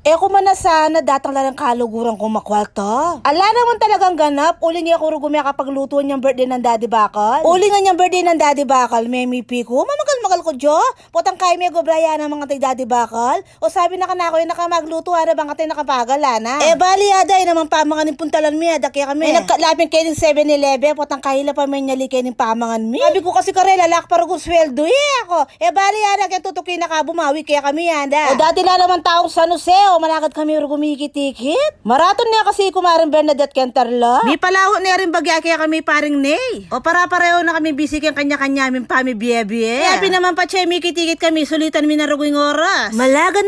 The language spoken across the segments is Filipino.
Kumana sana datang lang kaluguran ko makwalta. Ala naman talagang ganap. Uli niya ko rugumya kapag lutuan niyang birthday ng Daddy Bakal. Uli nga niyang birthday ng Daddy Bakal. May mipi ko. Mamagal-magal ko jo. Potang kay may gobraya ng mga tay Daddy Bakal. O sabi na kanako yung nakamagluto na bang katay nakapagala na. Bali aday naman pamangan ng puntalan mi. Kaya kami. Nagkalapin kayo ng 7-Eleven. Potang kahila pa may nyali kayo ng pamangan mi. Sabi ko kasi karela lak para kung sweldo ako. Bali aday kaya tutukin na ka bumawi kaya kami yanda. O dati lang naman taong San Jose. Malakad kami gumikit-tikit. Maraton niya kasi kumaring Bernadette Kentarla. Di palaho niya rin bagya kaya kami paring ney. O para pareho na kami busy kang kanya-kanya min pami biye-biye. Happy naman pa che mikit-tikit kami sulitan mi na rugwing oras. Malagad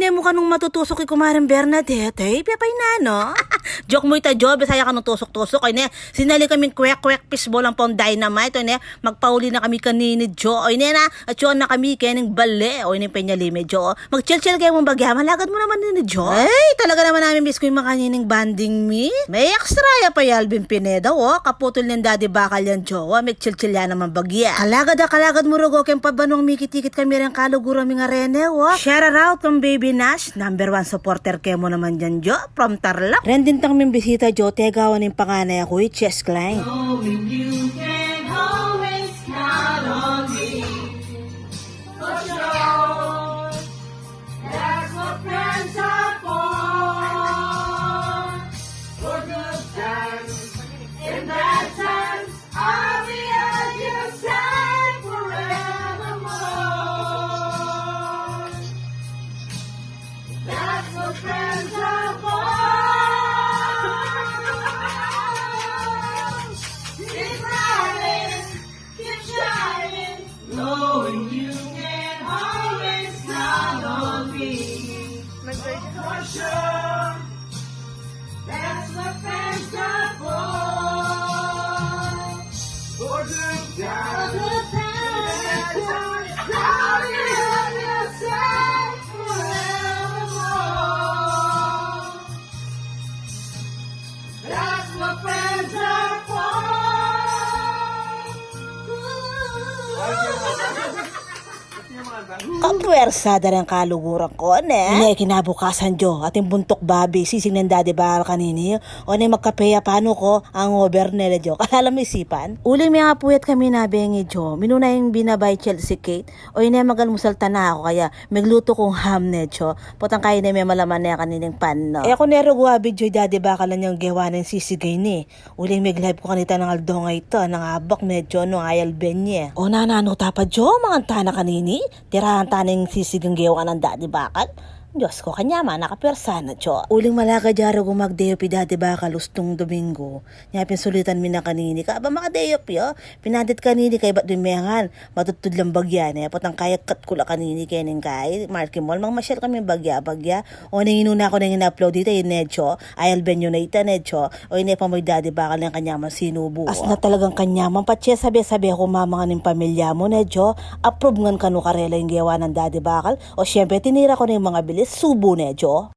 niya mukha nung matutusok kay kumaring Bernadette. Piyapay na no. Joke mo ita jo, bisaya ka nung tusok-tusok. Oy ne, sinali kaming kwek-kwek fishball ang pang dynamite. Oy ne, magpauli na kami kanini jo. Oy ne na, at yun na kami kening bale. Oy ne penyalime jo. Mag-chill-chill kayo mong bagya. Malagad mo naman ni Jo. Ay, talaga naman namin miss ko yung makanining banding me. May extra ya pa Alvin Pineda, kaputol ng Daddy Bakal yan, Jo. May chill-chill yan naman bagya. Kalagad mo rugo kayong pabanong mikitikit kami rin kaluguro mga rene, Shout out kang Baby Nash, number 1 supporter kayo mo naman dyan, Jo, from Tarlac. Rendin tang min bisita, Jo, tegawan yung panganay ako, Chess Klein. Knowing you can always count on me. For sure, that's what friends are for. For good times and bad times, I'll be at your side forevermore. That's what friends are for. Knowing you can always count on me. For sure, that's what friends are for. For good times, I'll be on your side forevermore. That's what friends are for. Kapwersada ng kaluguran ko, ne? Ine, kinabukasan, Jo, ating buntok babi, sising ng Daddy Bakal kanini. O ne, magkapeya paano ko ang over nila, Jo. Kalala mo isipan? Uling may nga puyat kami nabengi, Jo. Minuna yung binabay Chelsea cake. O ine, magalmusalta na ako, kaya magluto kong ham, ne, Jo. Potang kaya na may malaman na kanining pan, no? Ako nero guwabi, Jo, Daddy Bakal lang yung gawa ng sisigay, ni. Uling may live ko kanita ng aldo nga ito, ng abak, ne, Jo, no, ayal benye. O nanano tapa, Jo, mga tana kanini? Tirahan taning sisigang gawa ng Daddy Bakal. Diyos ko, kanya man, nakapwersa na, Jo. Uling malaga jaro gumagdeyo pi Daddy Bakal ustong Domingo. Nyapin sulitan mi na kanini. Kaaba makadeyo yo. Pinadit kanini kay ba't dumihangan. Matutud lang bagya na. Potang kaya kat kula kanini kay ning kay. Marky Mall, mang masyal kami bagya. O nanginuna ko nang in-upload dito yung Nedcho. Ayal benyo na ita, Nedcho. O ine pa mo Daddy Bakal ng kanyaman sinubo. As na talagang kanyaman. Patse sabi-sabi ako mamangan ng pamilya mo, Nedcho. Approve ngan kanu karela yung gawa ng Daddy Bakal. O syempre, tinira ko na yung mga bilis. Subo, ne, Jo.